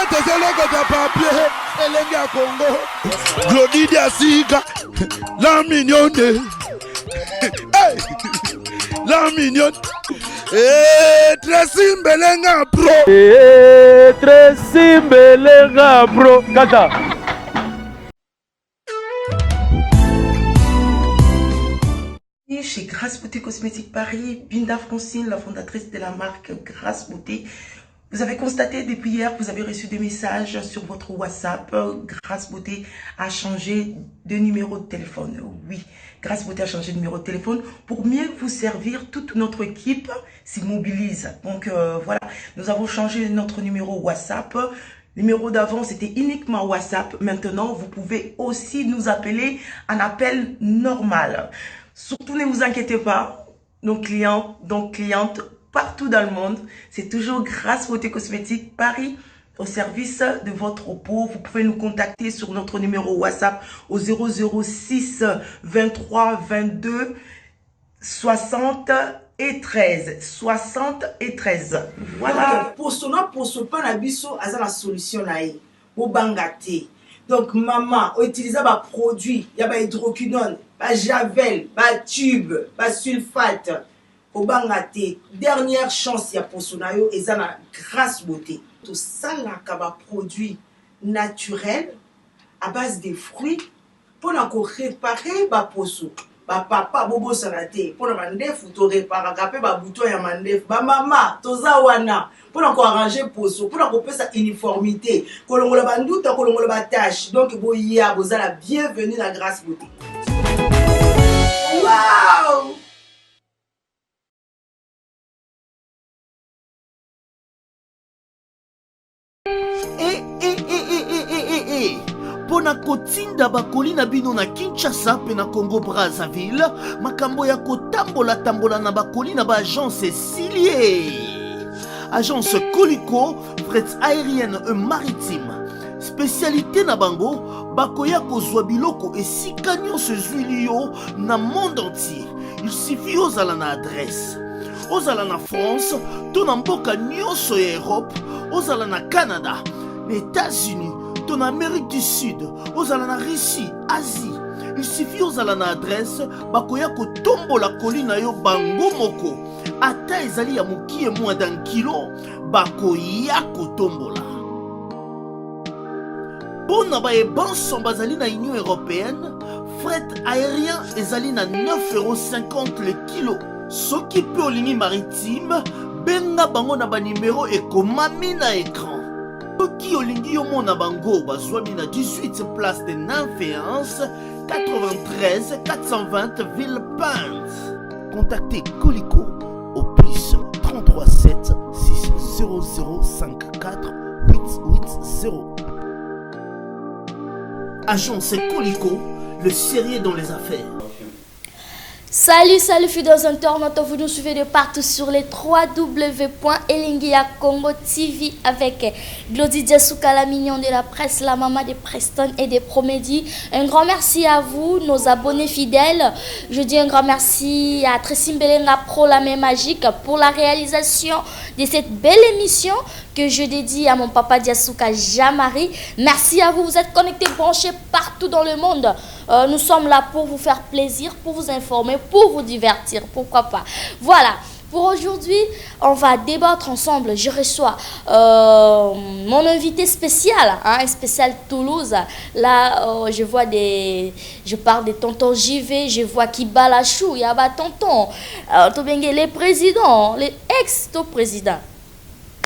papier, Elenga Congo, Glodidia Sika, la mignonne, la mignonne, Tracy Mbelenga Pro, Tracy Mbelenga Pro, Kata. Chez Grâce Beauté Cosmétique Paris, Binda Francine, la fondatrice de la marque Grâce Beauté. Vous avez constaté depuis hier, vous avez reçu des messages sur votre WhatsApp. Grâce Beauté a changé de numéro de téléphone. Oui, Grâce Beauté a changé de numéro de téléphone pour mieux vous servir. Toute notre équipe s'y mobilise. Donc voilà, nous avons changé notre numéro WhatsApp. Le numéro d'avant, c'était uniquement WhatsApp. Maintenant, vous pouvez aussi nous appeler en appel normal. Surtout, ne vous inquiétez pas, nos clients, donc clientes, partout dans le monde, c'est toujours Grâce Beauté Cosmétique Paris au service de votre peau. Vous pouvez nous contacter sur notre numéro WhatsApp au 006 23 22 60 et 13. 60 et 13. Voilà. Pour ce pas la biso, à la solution là, au bangate. Donc, maman, utiliser un produit, il y a hydroquinone, javel, tube, sulfate, au bangate. Dernière chance, il y a pour son ayo, et ça, la Grâce Beauté. Tout ça, là, un produit naturel, à base de fruits, pour réparer ma poso. Papa, bobo sanate, pour mandef, ou to réparer, capé, bouton ya mandef, maman, toza wana. Pour arranger poso, pour qu'on sa uniformité, que l'on la bandoute, que l'on la tâche. Donc, vous avez la bienvenue à la Grâce Beauté. Waouh! Pona kotinda bakoli na bino na Kinshasa pe na Congo Brazzaville, makambo ya kotambola na bakoli na ba agence Silier. Agence Colicot, fret aérienne et maritime. Spécialité na bango, bakoya kozwa biloko esika nyonso ezwili yo na monde entier. Il suffit ozala na adresse. Ozala na France, to na mboka nyonso ya Europe, ozala na Canada, les États-Unis, to na Amérique du Sud, ozala na Russie, Asie. Il suffit ozala na adresse, bakoya kotombola koli na yo bango moko. Ata ezali ya mokie moins d'un kilo, bakoya kotombola. Pona ba ebanso bazali na Union Européenne, fret aérien ezali na 9,50 € le kilo. Soki pe olingi maritime, benga bango na ba numéro ekomami na écran. Soki olingi yo mona bango bazwami na 18 place de Nanféance, 93 420 Villepinte. Contactez Colicot au plus 33 7 600 54 880. Agence Colicot, le sérieux dans les affaires. Salut fidèles internautes, vous nous suivez de partout sur les www.elingia Congo TV avec Glody Diasuka, la mignonne de la presse, la maman de Preston et des Promédies. Un grand merci à vous, nos abonnés fidèles. Je dis un grand merci à Tracy Mbelenga Pro, la main magique, pour la réalisation de cette belle émission que je dédie à mon papa Diasuka Jamari. Merci à vous, vous êtes connectés, branchés partout dans le monde. Nous sommes là pour vous faire plaisir, pour vous informer, pour vous divertir, pourquoi pas. Voilà, pour aujourd'hui, on va débattre ensemble. Je reçois mon invité spécial, un spécial Toulouse. Là, je parle des tontons JV, je vois Kibalachou, il y a des tontons, les présidents, les ex-présidents.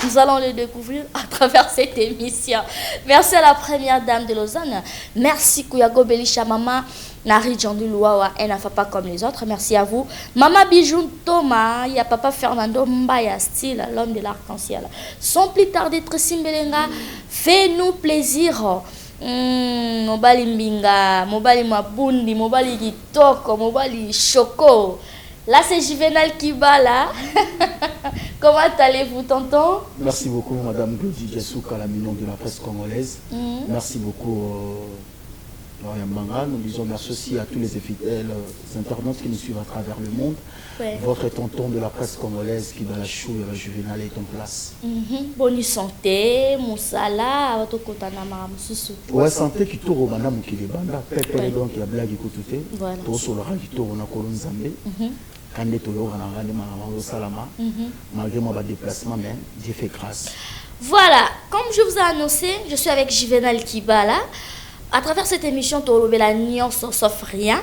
Nous allons le découvrir à travers cette émission. Merci à la première dame de Lausanne. Merci Kouyago Belisha Mama, Nari Djandoulouawa, elle n'a pas comme les autres. Merci à vous. Mama Bijoun Thomas, il y a papa Fernando Mbaya, style, l'homme de l'arc-en-ciel. Sans plus tarder, Tracy Mbelenga, fais-nous plaisir. Mobali Mbinga, Mobali Mabundi, Mobali Gitoko, Mobali Choco. Là, c'est Juvenal Kibala. Comment allez-vous, tonton? Merci beaucoup, Madame Glody Diasuka, la mignonne de la presse congolaise. Merci beaucoup, Nous disons merci aussi à tous les fidèles internautes qui nous suivent à travers le monde. Votre tonton de la presse congolaise qui dans la chou et la juvénale est en place. Bonne santé, Moussala, votre kotanama, Moussou. Ouais, santé qui tourne au banda mukili banda. Pépé donc il y a blague écoutez. Tout sur le rang qui tourne na kolon Zambé. Quand les toyo on a rendu ma salama. Malgré mon déplacement, mais Dieu fait grâce. Voilà, comme je vous ai annoncé, je suis avec Juvenal Kibala. À travers cette émission, tu as la nuance sauf rien.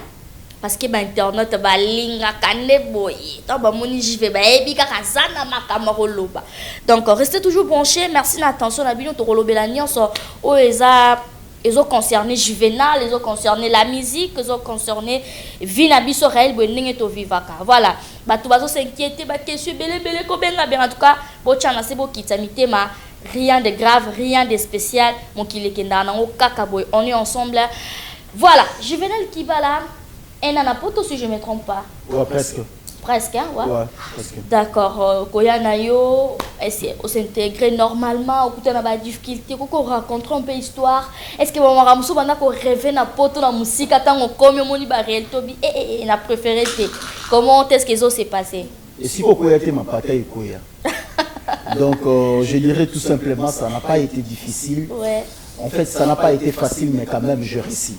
Parce que internet ba linga kande boy to moni jive ba ebika kazana makama koloba. Donc restez toujours branchés. Merci d'attention na bino to kolobela nyonso o ezo concerné Juvenal, ezo concerné la musique, ezo concerné vina biso réel boninge to vivaka. Voilà, batu bazo s'inquiéter ba question belé ko benga bien en tout cas bo chana se bo kitsa mitema. Rien de grave, rien de spécial. Mon kilekenda na o kaka boy, on est ensemble. Voilà, Juvenal Kibala. Et nana poto si je ne me trompe pas. Ouais, presque. Presque, hein, ouais. Ouais, presque. D'accord. Koyana yo, on s'intégrer normalement, on a des difficultés, on rencontre un peu l'histoire. Est-ce que on ramène banda ko rêver na poto la musique attend on comme moni ba réel tobi et na préféré te. Comment est-ce que ça s'est passé? Et si vous pouvez être ma bataille koya. Donc je dirais tout simplement ça n'a pas été difficile. Ouais. En fait, ça n'a pas été facile mais quand même je réussis.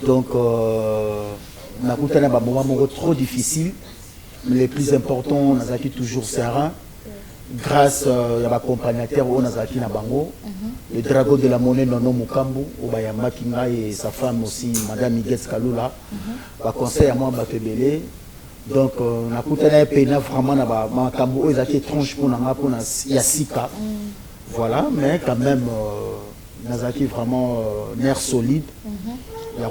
Donc, on a eu un moment trop difficile, mais le plus important, on a toujours serein. Grâce à l'accompagnateur, on a Bango, le dragon de la monnaie Nono Mukambu, Obayama Kinga et sa femme aussi, Madame Miguel Kalula, conseil à moi, Batebele. Donc, on a eu un pénal vraiment dans Makambu, ils ont été étranges pour Yassika. Voilà, mais quand même, on a vraiment nerf solide. Il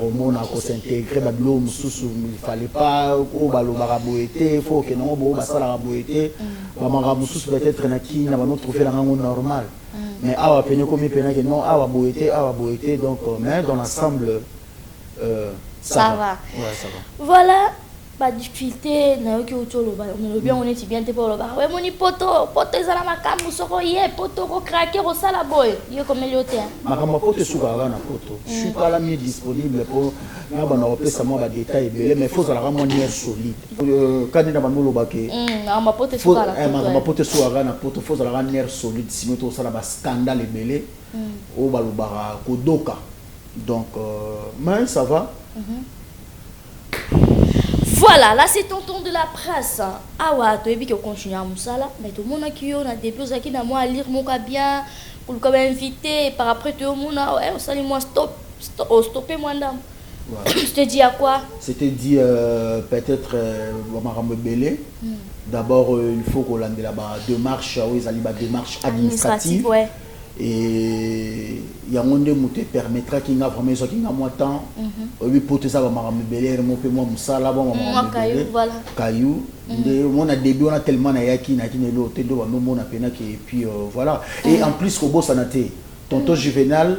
s'intégrer, il ne fallait pas il faut que non, peut-être trouver la langue normale. Mais donc mais dans l'ensemble ça va. Ouais, ça va. Voilà. Pas de difficulté, on est bien pour le bar. Ouais, mon poto ezala makamu soko ye poto ko craquer au sala boy. Yo comme l'hôtel. Makamba poto soukara na poto. Je suis pas la mieux disponible pour na bana opé ça moi ba détail belé mais faut ça la rendre solide. Quand na banolo baké. Ma poto soukara. Ma poto soukara na poto faut ça la rendre solide sinon to ça la ba scandale belé. O balobara kodoka. Donc mais ça va. Voilà, là c'est tonton de la presse. Ah ouais, tu as vu qu'on continue à Moussala, mais tout le monde qui a des choses qui n'a moi à lire mon bien pour le inviter. Par après tout le monde ouais, on s'allie moi stopper moi dame. Je te dis à quoi? C'était dit peut-être Marambe Belé. D'abord il faut qu'on ait là-bas démarche, ils allaient démarche administrative. Ouais. Et il y a un monde qui te permettra qu'il y a vraiment ce qu'il y a moins de temps. Oui, pour tout ça, on va me béler, on peut moi moussala, on va me béler. Caillou. On a début, on a tellement d'ayaki, n'a qui n'est l'autre, on a peine et puis voilà. Et en plus, au boss, on a été tonton Juvenal,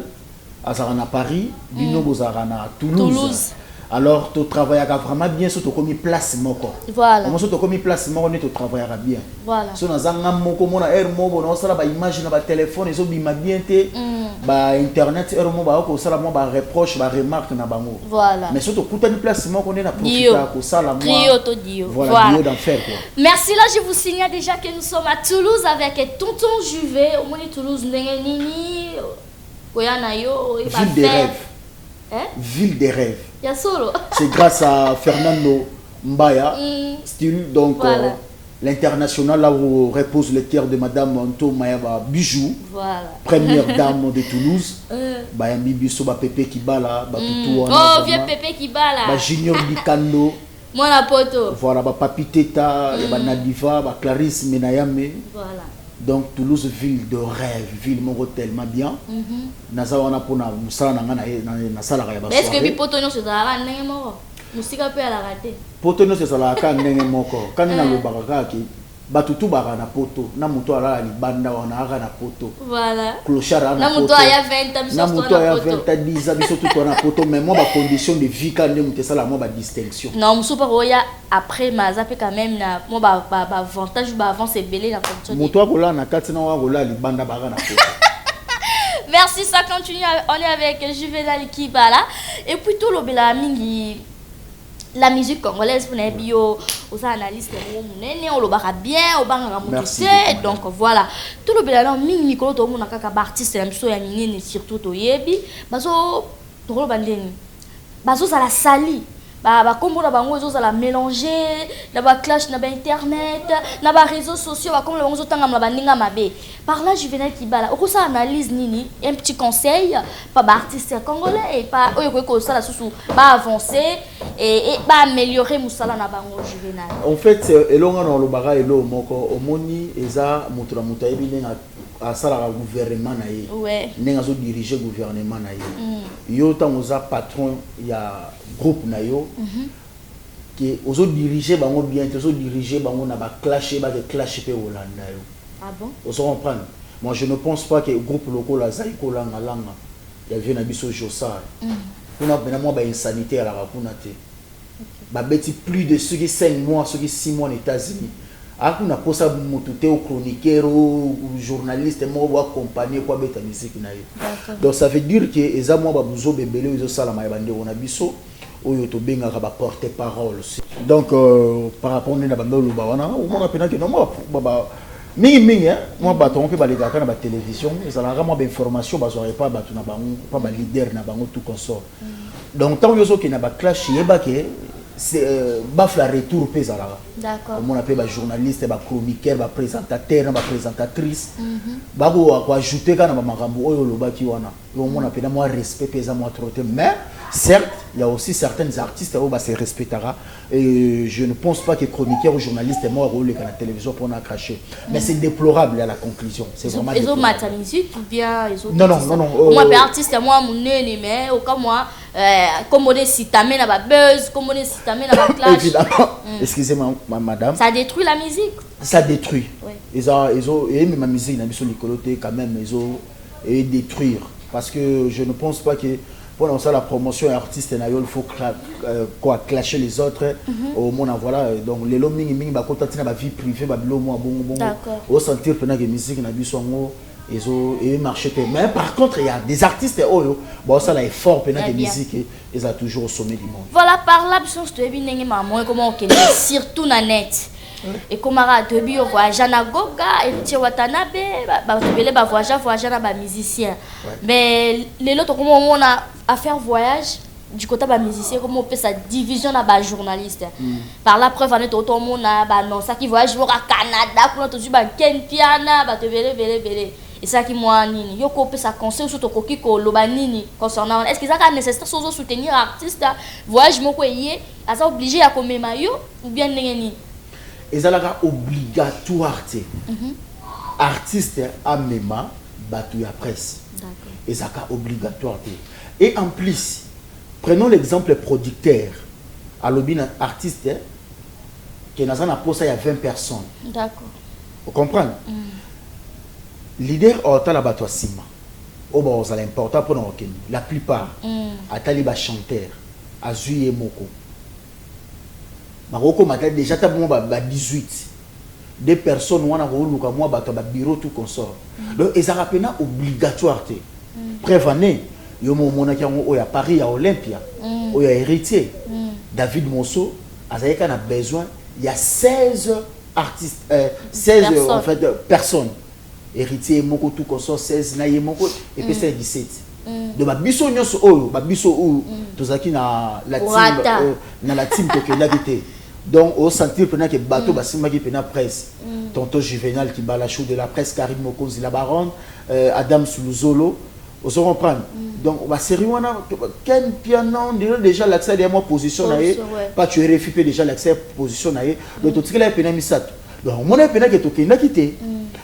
à Paris, Bino Bozarana, à Toulouse. Alors, tu travailleras vraiment bien sur ton commis place moko. Voilà. Sur ton commis place moko, tu travailleras bien. Voilà. Sur nos angam moko, mon air moko, on sera ba image na ba téléphone, ils ont bien té, ba internet, air moko, ba ko sala mo ba reproche, ba remarque na bango. Voilà. Mais sur ton coup de place moko, on est na profiter ko sala mo. Voilà. Dio d'en faire quoi. Merci là, je vous signale déjà que nous sommes à Toulouse avec tonton Juvé, au moni Toulouse nini, Koyanayo, ville des rêves. Hein? Ville des rêves. Solo. C'est grâce à Fernando Mbaya, style, donc voilà. L'international là où repose le cœur de Madame Anto Mayaba Bijou, voilà. Première dame de Toulouse. Bayambi Bisso, Pépé Kibala, Tutu. Oh, vieux Pépé Kibala. Junior Dikando. Moi la poto. Voilà, Papi Teta, Nadiva, Clarisse Menayame. Voilà. Donc Toulouse, ville de rêve, ville moro tellement bien. Naza wana pona musala nanga na sala ya ba. Est-ce que bi poto no se dara ndenge moko? Musika pe ala raté. Poto no se sala ka ndenge moko. Kanina lo baraka ki batutu bara na poto, na muto ala li banda wana aga na poto. Voilà. Clochard na poto. Na muto aya 20 biso na muto aya 20 10 biso tout na poto mais moi ba condition de vie quand ndenge sala moi ba distinction. Non, musupa roya après mazape quand même na moi ba avantage ba avance belé na condition. Muto akola na kati na wa kola li banda bara na poto. Merci, ça continue. On est avec Juvenal Kibala. Et puis tout le mingi. La musique congolaise, vous n'avez aux analystes, on le barra bien, au banga donc voilà. Tout le bilan, mingi Nicolas, tout le monde a qu'un artiste, surtout au Yebi, baso, tout le bandeni, baso ça la sali. Bah comme on a bango ça la mélanger na ba clash na ba internet na ba réseaux sociaux ba comme le bango tanga na bandinga mabe par là Juvenal Kibala o ça analyse nini un petit conseil pas ba artiste congolais et pas ko ça la sous ba avancer et ba améliorer musala na bango Juvenal en fait elonga na lo baga elo moko omoni eza mutura mutayebi nenga asala gouvernement na ye nenga zo diriger gouvernement na ye yo tango za patron ya groupe na yo qui ozo diriger bango bien ozo diriger bango na ba clasher ba clasher pe Hollande yo ah bon ozo comprendre moi je ne pense pas que groupe local la zaiko langa langa ya vient na biso Jossar kuna bena moi ba insanité à la kuna te ba beti plus de ceux qui 5 mois ceux qui 6 mois aux États-Unis akuna posa motute au chroniqueur ou journaliste mo wa accompagner kwa beta musique na yo donc ça veut dire que eza moi ba buzo bebele ozo sala ma bande on a biso oyo to benga ka ba porter parole donc par rapport à bando lo ba wana o mona pena que non moi baba mingi hein moi ba to on peut ba les gars na ba télévision ça la vraiment d'information ba soirée pas ba tu na ba pas ba leader na bango tout consort donc tant yo so ki na ba clash yeba ke c'est baf la retour pesala d'accord on appelle ba journaliste ba chroniqueur ba présentateur ba présentatrice ba ko ajouter kana ba makambo oyo lo ba ki wana yo on appelle moi respect pesa moi trop mais certes il y a aussi certains artistes où bah se respectera et je ne pense pas que chroniqueur ou journaliste est mort à la télévision pour n'a cracher mais c'est déplorable à la conclusion c'est vraiment ils ont maté musique ou bien ils ont non moi artiste moi mon nez mais au cas moi comme on est si t'amène à la buzz comme on est si t'amène à la clash évidemment excusez-moi madame ça détruit la musique ça détruit ils ont et même ma musique n'a mis sur l'écoloté quand même ils ont et détruire parce que je ne pense pas que pour lancer la promotion artiste il faut quoi clasher les autres au monde voilà donc les lots mingi ba contacter na ba vie privée ba bilo moi bon au sentir pendant que musique na biso ngo et marché mais par contre il y a des artistes bon ça là est fort pendant que musique ils a toujours au sommet du monde voilà par là je te bien ngi maman comment on surtout na net et comme à début on voyage na Goga et Tché Watanabe ba tebele ba voyage na ba musicien mais les autres comment on a à faire voyage du côté ba musicien comment on peut sa division na ba journaliste par la preuve on est tout le monde ba non ça qui voyage au Canada pour tout ba Ken Piana ba tebele et ça qui moi nini yo ko peut sa conseil surtout ko kiko loba nini concernant est-ce que ça est nécessaire sozo soutenir artiste voyage moko yé à ça obligé à comme mayo ou bien nini et ça là obligatoire artiste à mema batu ya presse et ça obligatoire et en plus prenons l'exemple producteur à l'obin artiste qui n'a pas ça il y a 20 personnes d'accord vous comprenez leader au la bato sima au bon ça l'important pour nous la plupart à taliba chanteur à zuye moko Maroko m'a déjà tabou ba 18 des personnes wana ko luka moi bato ba bureau tout consort donc ils rappellent obligatoire prévenez yo mo mona kiango o ya Paris à Olympia o ya héritier David Monceau azayeka na besoin il y a 16 artistes 16 en fait personnes héritier moko tout consort 16 na ye moko et puis c'est 17 de ba biso nyonso oyo ba biso ou tozaki na la team tokenda kité donc au sentir pendant que bateau basima qui pena presse tonton Juvenal qui bat la chou de la presse Karim Mokonzi la baronne Adam Suluzolo on se reprend donc ba série wana Ken Piano déjà l'accès à moi position na pas tu RFP déjà l'accès position na donc tout ce que la pena misato donc mon pena que tokenda kité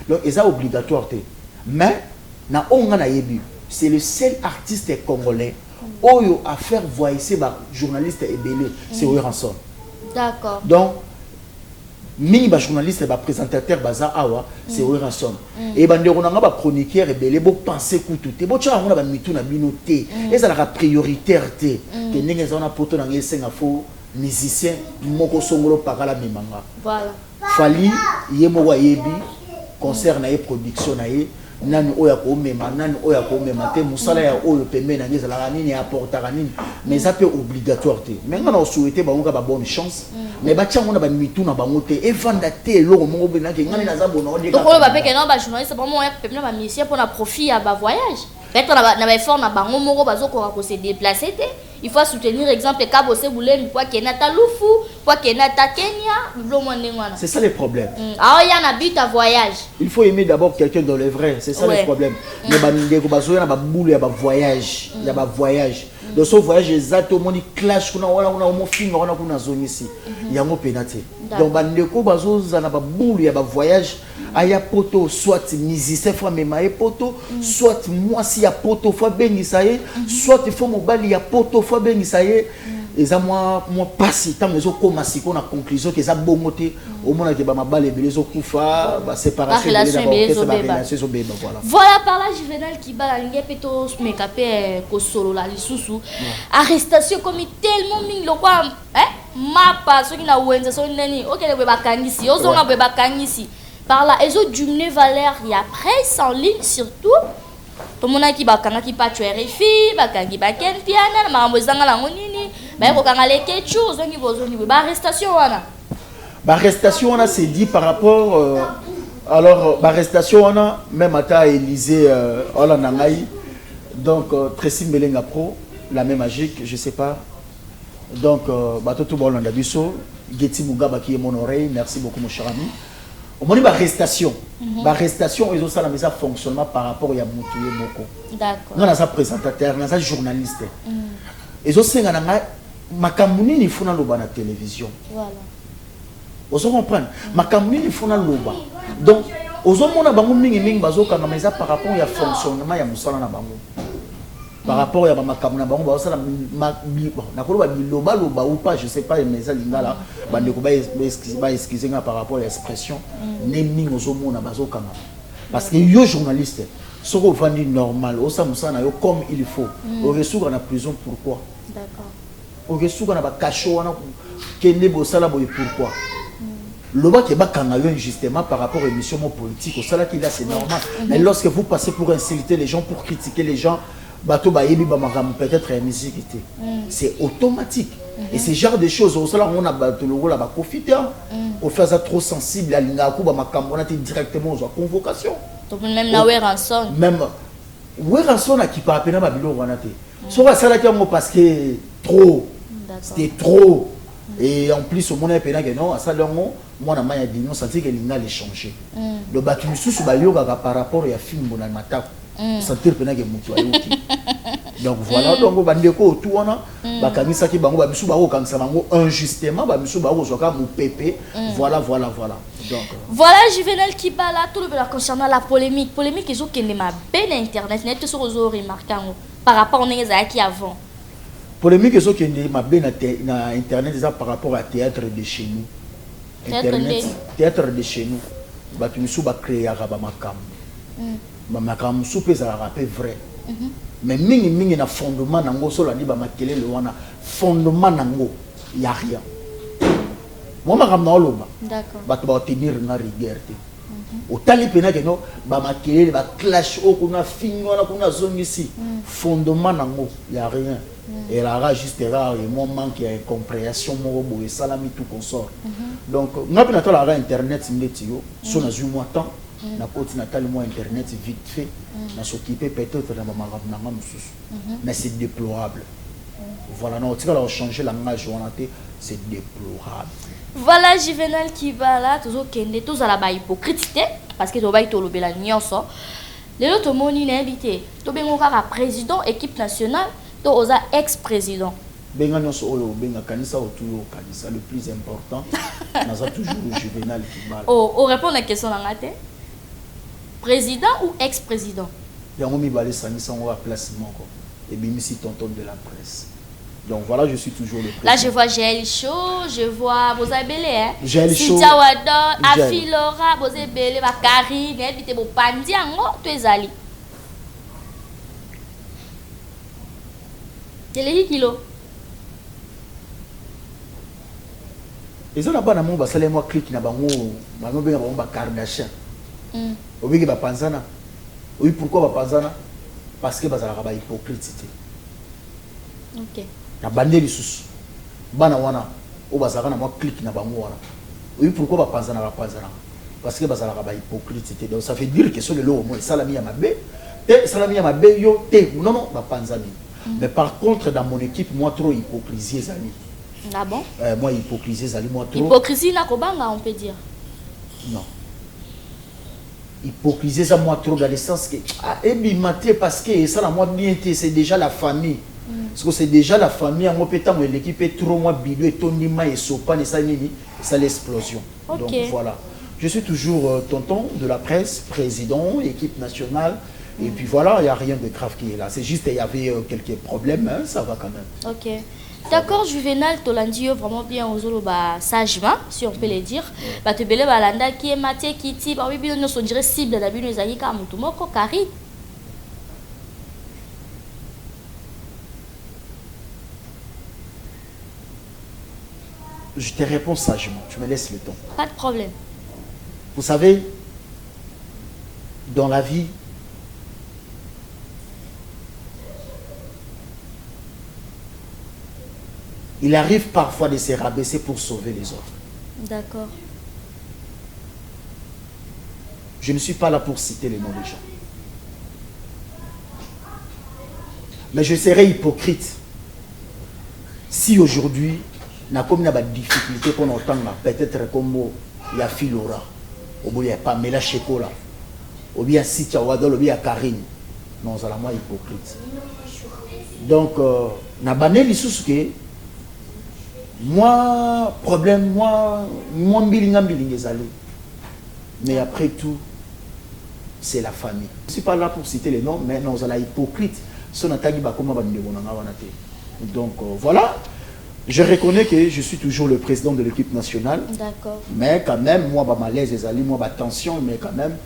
donc c'est obligatoire mais na onga na yebi c'est le seul artiste congolais oyo à faire voyager ba journaliste ebele c'est oyo ransom d'accord donc mini ba journaliste ba présentateur baza awa c'est oyo ransom et ba ndeko nga ba chroniqueur ebele bo penser kutu te bo tcha ngona ba mitu na bino te eza la prioritaire te que ndenge za na poto na ngesenga fo musicien moko songolo pakala mimanga voilà fali yemo wa yebi concert na production na nani oya ko mema nani oya ko mema te musala ya oyo pembe na ngeza la nini apportera nini mais ça peut obligatoire te mais ngana souhaiter bango ka ba bonne chance mais ba tchango na ba mitu na bango te e vanda te lo mongo be na ke ngani na za bona de donc on va pas que non ba journaliste vraiment ya pembe na ba mission pour na profit ya ba voyage peut-être na ba effort na bango moko bazo ko se déplacer te il faut soutenir exemple Kabose Boulem pour Kenata Lufu pour Kenata Kenya. C'est ça le problème. Ah il y a un but à voyage. Il faut aimer d'abord quelqu'un dans le vrai, c'est ça le problème. Mais bandeko bazo ya ba boule ya ba voyage, ya ba voyage. Donc ce voyage exact au moni clash kuna wala kuna mo finga wana kuna zone ici. Yango penate. Donc bandeko bazo za na ba boule ya ba voyage aya poto soit musicien fois mema e poto soit moi si ya poto fois bengisa ye soit il faut mobali ya poto fois bengisa ye eza moi passi tant mezo koma siko na conclusion que ça bongote au mona ke ba mabale belezo kufa ba séparation relation beba voilà par là Juvenal Kibala linge peto mekape ko solo la lisusu arrestation comme tellement ming lo kwa mapa so kina wenza so nani okele bwe bakangisi ozonga bwe bakangisi par là ils ont diminué valeur il y a presse en ligne surtout tout le monde qui bakanga qui pas tuer RFI bakangi baken piana mambo zanga la ngonini ba ko kanga leke chose ngi bozoni ba arrestation wana c'est dit par rapport alors arrestation wana même ata Élysée ola nangai donc Tracy Melenga Pro la même magique je sais pas donc bato tout bon landa biso Getty Mugaba qui est mon oreille merci beaucoup mon cher ami. On dit arrestation. Arrestation, ils ont ça dans ça fonctionnement par rapport à Moutouye Moko. D'accord. Non, ça présentateur, non, ça journaliste. Ils ont ça dans Makamuni ni funa loba na télévision. Voilà. Vous comprenez? Makamuni ni funa loba. Donc, aux hommes on a bango mingi bazo kanga mais ça par rapport à fonctionnement ya musala na bango. Par rapport à makamuna bango ba ça na ko ba biloba loba ou pas je sais pas mais ça lingala bande ko ba excuser par rapport à l'expression naming ozomona bazokanga parce que yo journaliste soko vandi normal o ça musana yo comme il faut au ressource na prison pourquoi d'accord au ressource na ba cachot wana kende bo sala boy pourquoi loba ke bakanga yo justement par rapport à émission politique au sala qui là c'est normal mais lorsque vous passez pour insulter les gens pour critiquer les gens bateau ba yebi ba makam peut-être musique c'est automatique et ce genre de choses au cela on a bateau le rôle ba profiter au faire ça trop sensible à linga ko ba makam on a directement aux convocation donc même na Weranson même Weranson a qui pas appena ba bilo wana te so ba sala kiamo parce que trop c'était trop et en plus au monde appena que non ça longo moi na maya bino sentir que linga les changer le batu mususu ba yoga par rapport ya film bona matako sentir pena que mutu ayoki donc voilà donc bandeko tout wana bakangisa ki bango ba bisu ba ko kangisa bango injustement ba bisu ba ko soka mu pépé voilà donc voilà Juvenal Kibala tout le concernant la polémique ils ont kende ma ben internet net sur aux remarquer par rapport on est qui avant polémique ils ont kende ma ben na internet ça par rapport à théâtre de chez nous internet théâtre de chez nous ba bisu ba créer ba makam makambo soupe za rappel vrai mais mingi na fondement nango solo ni ba makelele wana fondement nango ya rien moi makambo na oloba d'accord bato ba tenir na rigueur te otali pena ke no ba makelele ba clash o kuna fingo na kuna zongisi fondement nango ya rien et la juste rare et moi manque de compréhension mo bo salami tout consort donc ngapi na to la internet ndetio so na zu moi temps na koti natali moi internet vite fait na s'occuper peut-être na makambo na mususu mais c'est déplorable voilà non tu vas changer la langage wanate c'est déplorable voilà Juvenal Kibala toujours kende tous à la ba hypocrite parce que to ba itolobela nyonso lelo to moni na invité to bengo kaka président équipe nationale to oza ex-président benga nyonso oyo benga kanisa otuyo kanisa le plus important naza toujours Juvenal Kibala oh répondre à la question na ngate président ou ex-président yango mibale sanisa on va place moko et bimisi tonton de la presse donc voilà je suis toujours le président. Là je vois Gel Show je vois Bozabele hein Gel Show Cynthia Wado Afilora Bozebele Bakari n'habite bo pandi yango to ezali Deleli kilo ils ont pas na mo basale moi click na bango bango benga bango ba Kardashian obiki ba panzana Oui, pourquoi Bapanzana? Parce que bazalaka ba hypocrite. Ok. Na bandeli sous. Bana wana o bazalaka na moi clique na bango wana. Oui, pourquoi Bapanzana? Parce que bazalaka ba hypocrite. Donc ça veut dire que sur le lot moi salami ya mabe, et salami ya mabe yo te non non Bapanzani. Mais par contre dans mon équipe moi trop hypocrisie ezali. Ah bon? Moi hypocrisie ezali moi trop. Hypocrisie na kobanga on peut dire. Non. Hypocrisie ça moi trop dans le sens que maté parce que ça la moi bien c'est déjà la famille. Parce que c'est déjà la famille moi pétant l'équipe est trop moi bidou et tonima et sopa et ça nini ça l'explosion. Okay. Donc voilà. Je suis toujours tonton de la presse, président, équipe nationale et puis voilà, il y a rien de grave qui est là. C'est juste il y avait quelques problèmes hein, ça va quand même. OK. D'accord, Juvenal Tolandio vraiment bien aux Zoloba sagement, si on peut le dire. Bah te belé balanda qui est maté qui ti bah oui bien nous sont dirait cible la bino ezali ka mutu moko kari. Je te réponds sagement, tu me laisses le temps. Pas de problème. Vous savez, dans la vie, il arrive parfois de se rabaisser pour sauver les autres. D'accord. Je ne suis pas là pour citer les noms des gens. Mais je serais hypocrite si aujourd'hui, comme il y a des difficultés qu'on entend, peut-être comme il y a Philora, ou il y a Pamela Chekola, ou bien Sitia Wadol, ou bien Karine. Non, c'est la moi hypocrite. Donc, na bané li sousuke moi problème moi mbilinga ezali. Mais après tout c'est la famille. Je ne suis pas là pour citer les noms mais non c'est la hypocrite. Donc voilà, je reconnais que je suis toujours le président de l'équipe nationale. D'accord. Mais quand même moi ba malaise ezali moi ba tension mais quand même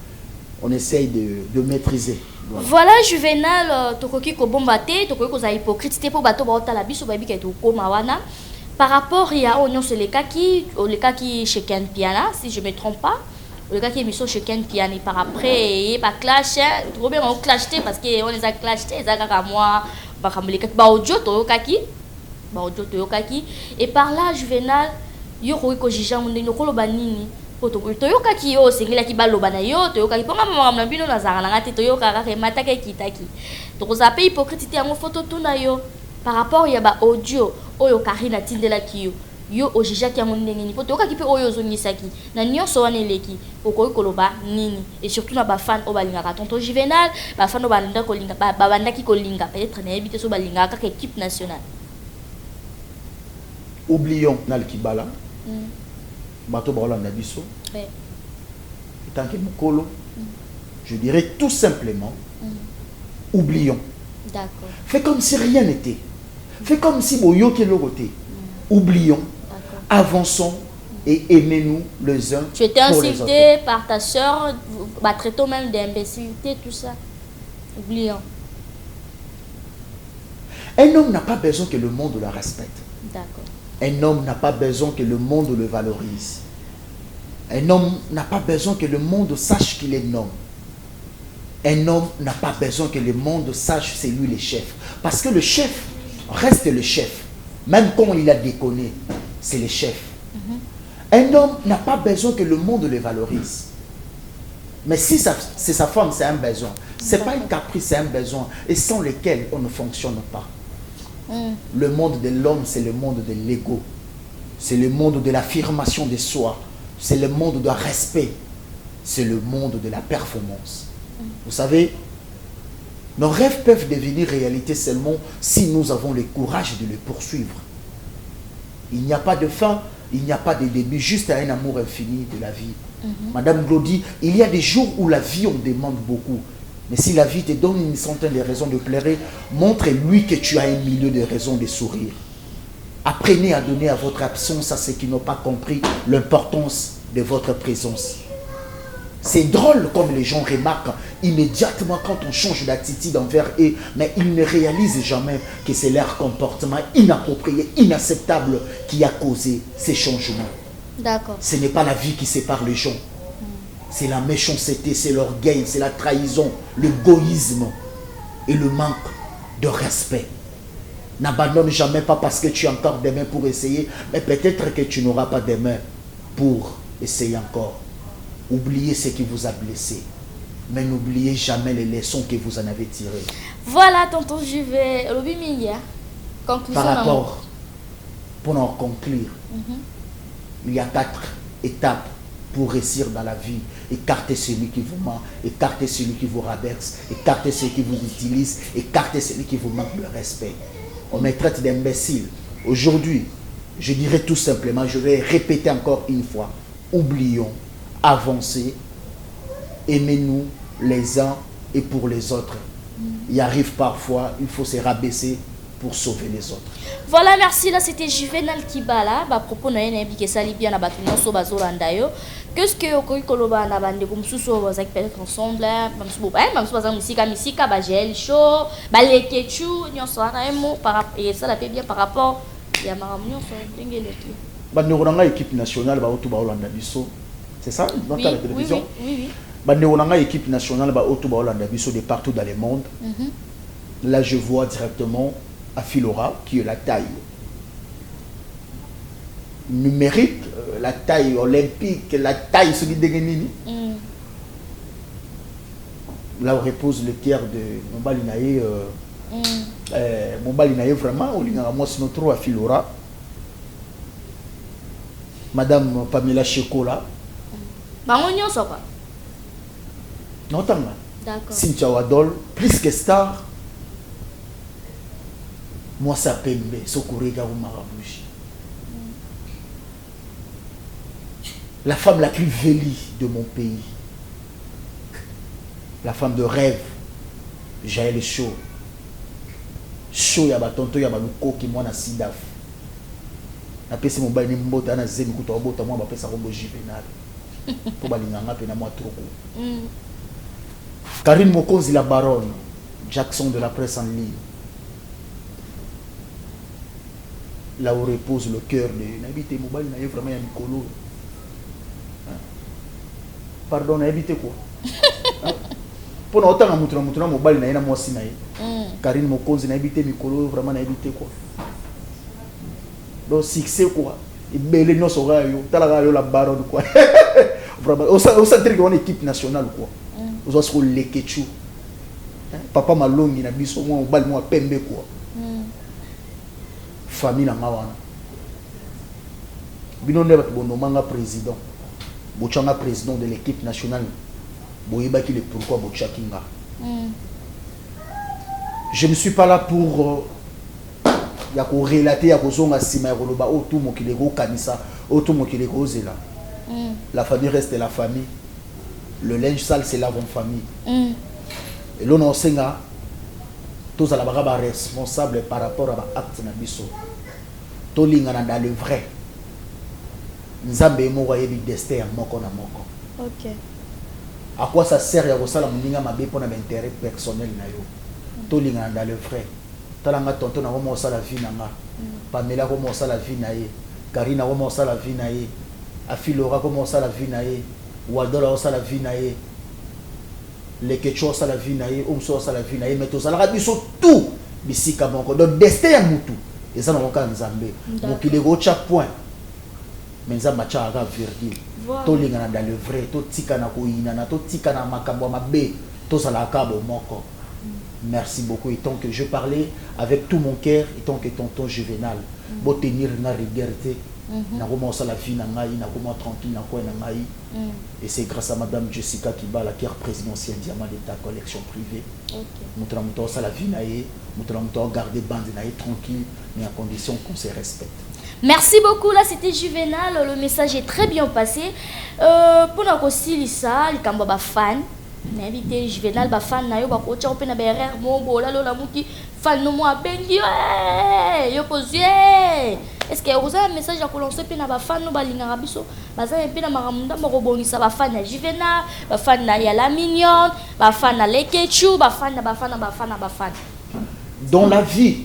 on essaye de maîtriser. Voilà Juvenal tokoki ko bombaté tokoki ko za hypocrite te po bato ba otala biso ba bika to koma wana par rapport à on c'est les cas qui chez Ken Piana si je me trompe pas le cas qui est mission chez Ken Piana par après et pas clash trop bien on clash parce que on les a clashé ça kaka moi ba kamle ka ba audio to kaki ba audio to kaki et par là Juvenal yo ko jija mon no ko lo banini poto to yo kaki yo sengela ki baloba na yo to yo kaki ponga mama na bino na zanga ngati to yo kaka ke mataka kitaki to ko zape hypocrite ya mo photo tuna yo par rapport ya ba audio oyo Karina tindela ki yo ojija ki yango ndenge ni poto yo kaki pe oyo zongisaki na nyonso wana eleki okoyi koloba nini et surtout na ba fan o balingaka tonton Juvenal ba fan o balanda kolinga ba bandaki kolinga peut-être na ebité so balinga kaka équipe nationale. Oublions Nal Kibala. Bato Baolanda biso. Ouais. Tant que Mokolo, je dirais tout simplement, oublions. D'accord. Fais comme si rien n'était. Fais comme si Boyo qui est le côté. Oublions, avançons et aimez-nous les uns tu étais pour les autres. insulté par ta soeur, traitons même d'imbécilité, tout ça. Oublions. Un homme n'a pas besoin que le monde le respecte. D'accord. Un homme n'a pas besoin que le monde le valorise. Un homme n'a pas besoin que le monde sache qu'il est homme. Un homme n'a pas besoin que le monde sache c'est lui le chef. Parce que le chef reste le chef. Même quand il a déconné, c'est le chef. Un homme n'a pas besoin que le monde le valorise. Mais si c'est sa femme, c'est un besoin. Ce n'est pas un caprice, c'est un besoin. Et sans lequel on ne fonctionne pas. Le monde de l'homme, c'est le monde de l'ego. C'est le monde de l'affirmation de soi. C'est le monde de respect. C'est le monde de la performance. Vous savez, nos rêves peuvent devenir réalité seulement si nous avons le courage de les poursuivre. Il n'y a pas de fin, il n'y a pas de début, juste un amour infini de la vie. Madame Glody, il y a des jours où la vie, on demande beaucoup. Mais si la vie te donne une centaine de raisons de pleurer, montre-lui que tu as un million de raisons de sourire. Apprenez à donner à votre absence à ceux qui n'ont pas compris l'importance de votre présence. C'est drôle comme les gens remarquent immédiatement quand on change d'attitude envers eux, mais ils ne réalisent jamais que c'est leur comportement inapproprié, inacceptable qui a causé ces changements. D'accord. Ce n'est pas la vie qui sépare les gens. c'est la méchanceté, c'est l'orgueil, c'est la trahison, l'égoïsme et le manque de respect. N'abandonne jamais, pas parce que tu as encore des mains pour essayer, mais peut-être que tu n'auras pas des mains pour essayer encore. Oubliez ce qui vous a blessé, mais n'oubliez jamais les leçons que vous en avez tirées. Voilà, tonton, je vais... Conclusion. Par rapport, pour en conclure, il y a 4 étapes pour réussir dans la vie. Écartez celui qui vous ment, écartez celui qui vous rabaisse, écartez celui qui vous utilise, écartez celui qui vous manque de respect. On me traite d'imbécile. Aujourd'hui, je dirais tout simplement, je vais répéter encore une fois, oublions, avancez, aimez-nous les uns et pour les autres. Il arrive parfois, il faut se rabaisser pour sauver les autres. Voilà, merci. Là, c'était Juvenal Kibala. À propos de que ça bien à bâtiment sur Bazolandayo. Qu'est-ce que vous avez na bande comme sous peut-être ensemble, même si vous avez musique, bagel show, balekechu, nous sommes et ça la fait bien par rapport à ma réunion sur Dengeleki. Bande équipe nationale ba otu ba Hollanda biso. C'est ça dans la télévision? Oui. Bande équipe nationale ba otu ba Hollanda biso de partout dans le monde. Là, je vois directement à Filora, qui est la taille numérique, la taille olympique, la taille ce qui dégaine. Là où repose le cœur de Mombalinaye. Mombalinaye vraiment, on a moi sinon trop à Filora. Madame Pamela Chekola. Bangonyo sopa. Non, d'accord. Cynthia Wadol, plus que star. Moi, ça pembe, Sokorega ou Marabouchi. La femme la plus vélie de mon pays. La femme de rêve. Jaël Chaud. Chaud, yaba tonto, yaba luko qui moi na sidaf. Na pesi mon bain mbota na zemi kuto bota moi ba pesa rombo juvenal. Pour balinganga pe na moi trop. Karine Mokonzi la baronne. Jackson de la presse en ligne. Là où repose le cœur de n'habiter mobile n'a vraiment un Nicolo. Pardon, n'habiter quoi? Pour autant à mouton mobile n'a moi si naïe. Karine Mokonzi n'habiter Nicolo vraiment n'habiter quoi? Donc succès quoi? Et belle non sera yo, t'as la baronne quoi? Vraiment, au centre de une équipe nationale quoi? Aux autres les Ketchou. Papa Malongi n'a biso moi au bal moi pembe quoi? Famille na mawana binonde bat bonomanga président bochanga président de l'équipe nationale boyeba ki le pourquoi bochakinga. Je ne suis pas là pour ya ko relater ya ko zonga sima ya koloba otu mokilego kanisa otu mokilego zela. La famille reste la famille, le linge sale c'est lave en famille. Et l'on ensenga tous à la barre responsable par rapport à l'acte na biso. Tous les gens dans le vrai. Nzambe mo voyez le destin à moko na moko. OK. À quoi ça sert ya kosala muninga mabe pour intérêt personnel na yo. Tous les gens dans le vrai. Talanga tonton na mo sala vie nanga. Pamela ko mo sala vie na ye. Karina ko mo sala vie na ye. Afilora ko mo sala vie na ye. Wadola ko sala vie na ye. Les Quechua ça la vie naïe, Omso ça la vie naïe, mais tout ça la biso tout bisika bonko. Donc destin ya mutu, et ça n'ont aucun Nzambe. Donc il est au chaque point. Mais ça matcha aga virgule. To lingana dans le vrai, to tika na ko inana, to tika na makambo mabe, to ça la kabo moko. Merci beaucoup. Et tant que je parlais avec tout mon cœur, et tant que tonton Juvenal, bo tenir na liberté. Na commencé la vie na ngai, na comment tranquille na quoi na ngai. Et c'est grâce à madame Jessica Kibala qui est présidentielle diamant de ta collection privée. Nous avons ça la vie naïe, nous avons garder bande naïe tranquille, mais à condition qu'on se respecte. Merci beaucoup. Là, c'était Juvenal. Le message est très bien passé. Pour nous aussi, Lisa, les Kambaba fans, n'invité Juvenal, ba fan na yo ba kocha open na BRR mombo la lola muki fan no mo abengi yo posier. Est-ce que vous avez un message à lancer pe na ba fan no ba linga biso baza pe na maramunda mo robongisa ba fan na Juvenal, ba fan na ya la mignonne, ba fan na Lekechu, ba fan. Dans la vie,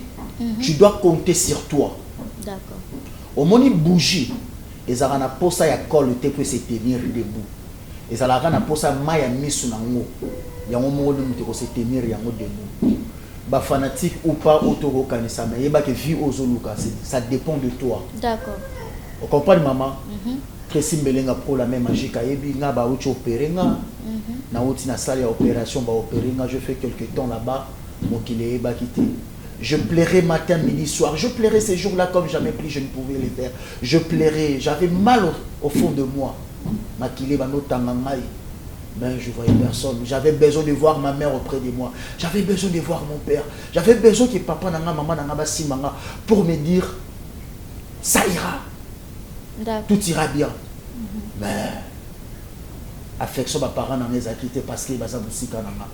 tu dois compter sur toi. D'accord. Au moni bougie, et ça na posa ya colle te pour se tenir debout. Et ça la rana pour ça maya misu nango. Yango mo de mutiko se tenir yango debout. Ba fanatique ou pas autoro kanisa mais yeba que vie aux oluka ça dépend de toi. D'accord. Vous comprenez maman? Tracy Mbelenga pro la même magique à Ebi nga ba uchi opéré nga. Na uti na salle opération ba opéré nga je fais quelques temps là-bas mon qu'il est ba quitté. Je plairais matin, midi, soir. Je plairais ces jours-là comme jamais plus je ne pouvais les faire. Je plairais. J'avais mal au fond de moi. Makile bano tangangai. Mais je voyais personne. J'avais besoin de voir ma mère auprès de moi. J'avais besoin de voir mon père. J'avais besoin que papa nanga maman nanga basimanga pour me dire ça ira. Tout ira bien. Mais affection ma parents n'en les a quittés parce que basa busika nanga.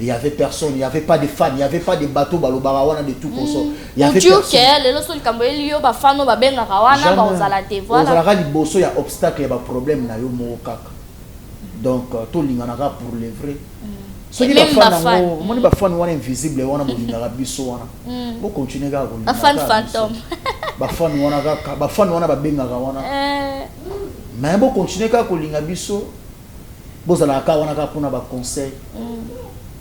Il n'y avait personne, il n'y avait pas de fans, il n'y avait pas de bateaux, balobarawana, de tout comme ça. Il y avait personne. Jamais. Il y a obstacle, il y a problème, il y a donc, tout le monde pour les vrais. Ceux qui sont fans, sont invisibles, ils sont continuer à faire. Fan fantôme. Mais ils continuer à faire des conseils.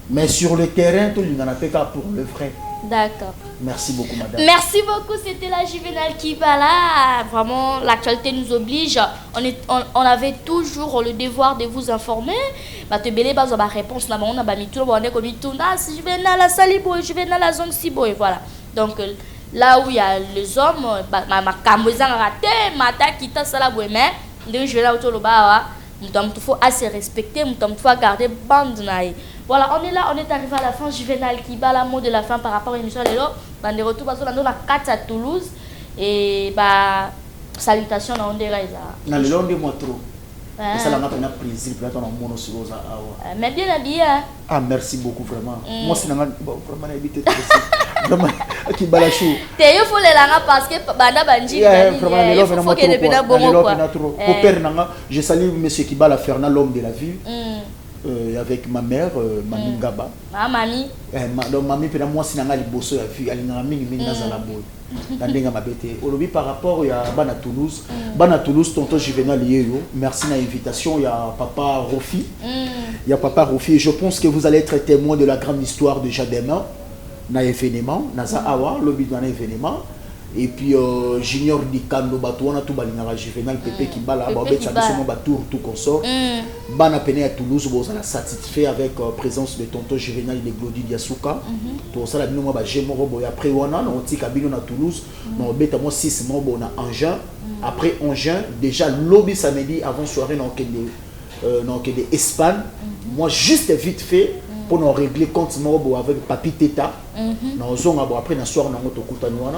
Mais sur le terrain, tout le monde a fait pour le vrai. D'accord. Merci beaucoup, madame. Merci beaucoup, c'était la Juvénal qui va là. Vraiment, l'actualité nous oblige. On avait toujours le devoir de vous informer. Bah, te belé, bah, la réponse, là, on a mis tout le monde, on a mis tout. Ah, si Juvénal la Salibo, Juvénal la zone Sibo, et voilà. Donc, là où il y a les hommes, ma camousin raté, ma ta qui t'a salabou, mais, de Juvénal autour le bas, il faut assez respecter, il faut garder bande. Voilà, on est là, on est arrivé à la fin. Juvénal qui bat la mot de la fin par rapport à l'émission de l'eau. Dans des retours, parce qu'on a 4 à Toulouse. Et bah, salutations à Ondera. Dans le long de moi trop. Ça l'a pas plaisir pour être en monosyllose. Mais bien habillé. Ah, merci beaucoup, vraiment. Moi, c'est vraiment habité vraiment qui bat la chou. Il faut les langues parce que Banda Banji. Il faut qu'il y ait des bonbons. Pour père, je salue monsieur Kibala Fernand, l'homme de la ville. Avec ma mère, Mami Ngaba. Ah, Mami. Donc, Mami, moi, si je suis bosso, elle a mis une par rapport à Bana Toulouse. Bana Toulouse, tonton Juvénal Yéyo. Merci de l'invitation. Il y a papa Rofi. Il y a papa Rofi. Et je pense que vous allez être témoin de la grande histoire de Jadema. Dans l'événement, Naza Awa, lobby dans l'événement. Et puis Junior Dikando Batouana tout balinara Juvénal Pépé qui bala babet ça mission batour tout consort. Bana pené à Toulouse vous allez satisfait avec présence de tonton Juvénal de Glody Diasuka. Tout ça la bino ba jemoro boy après wana on tika bino na Toulouse. Non beta moi 6 mois bon na Angers. Après Angers déjà lobby samedi avant soirée dans quel Espagne. Moi juste vite fait pour nous régler compte morobo avec Papi Teta. Après la soirée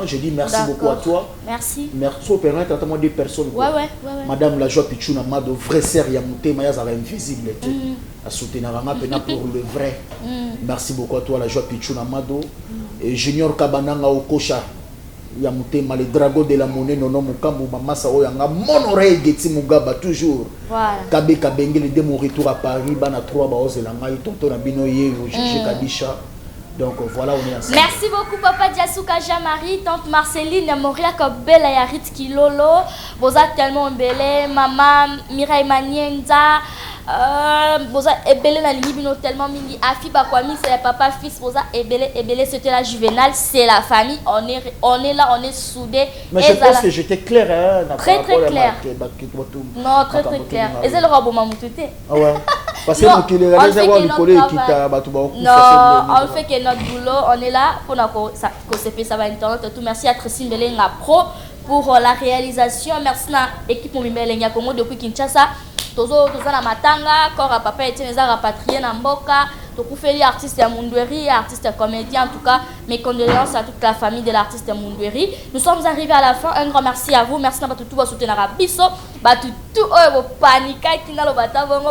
je dis merci beaucoup à toi. Merci. Merci au père, t'as des personnes. Ouais. Madame la joie Pichuna Mado, vrai sœur Yamoute, Maya Zara invisible. À soutenir pour le vrai. Merci beaucoup à toi la joie Pichuna Mado. Et Junior Kabananga Okocha. Yamoute le drago de la monnaie nono mukambu mama sao yanga mon oreille geti mugaba toujours. Voilà. Kabe kabengeli de mon retour à Paris bana 3 ba ozelanga tonto na bino yero Gigi Kadisha. Donc voilà, on est ensemble. Merci beaucoup Papa Diasuka Jean-Marie, tante Marceline, Moria Kobela Yarit Kilolo, vous êtes tellement belle, maman Mireille Manienza, vous êtes ebele na limibino tellement mingi, Afi Bakwami c'est papa fils, vous êtes ebele c'était la Juvénal, c'est la famille, on est là, on est soudés. Mais je pense que j'étais clair hein, très clair. Non, très clair. Et c'est le robot Mamoutouté. Ah ouais. Parce que on fait que notre boulot, on est là pour que ça va internet tout. Merci à Tracy Mbelenga Pro pour la réalisation. Merci à l'équipe Mbelenga Congo depuis Kinshasa. Tozo na matanga, corps papa était rapatrié na mboka. Tokufeli artiste Mundweri, artiste comédien en tout cas. Mes condoléances à toute la famille de l'artiste Mundweri. Nous sommes arrivés à la fin. Un grand merci à vous. Merci à tout soutenir à Bisso. Tout oyo panika qui n'a le batavongo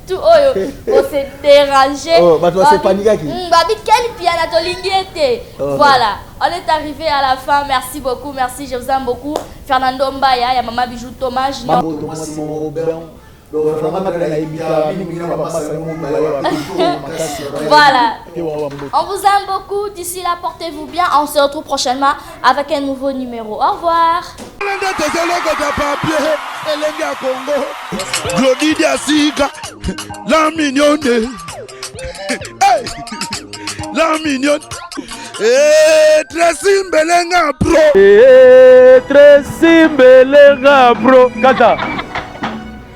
tout oyo pour se déranger. Oh, c'est panika qui. Babi quel piano tolingiete. Voilà, on est arrivé à la fin. Merci beaucoup, merci, je vous aime beaucoup. Fernando Mbaya, ya maman Bijou Thomas. Voilà. On vous aime beaucoup. D'ici là, portez-vous bien. On se retrouve prochainement avec un nouveau numéro. Au revoir. nde tozelokota papier elenge ya Congo Glody Diasika la mignonne hey. La mignonne Tracy Mbelenga bro Tracy Mbelenga bro kata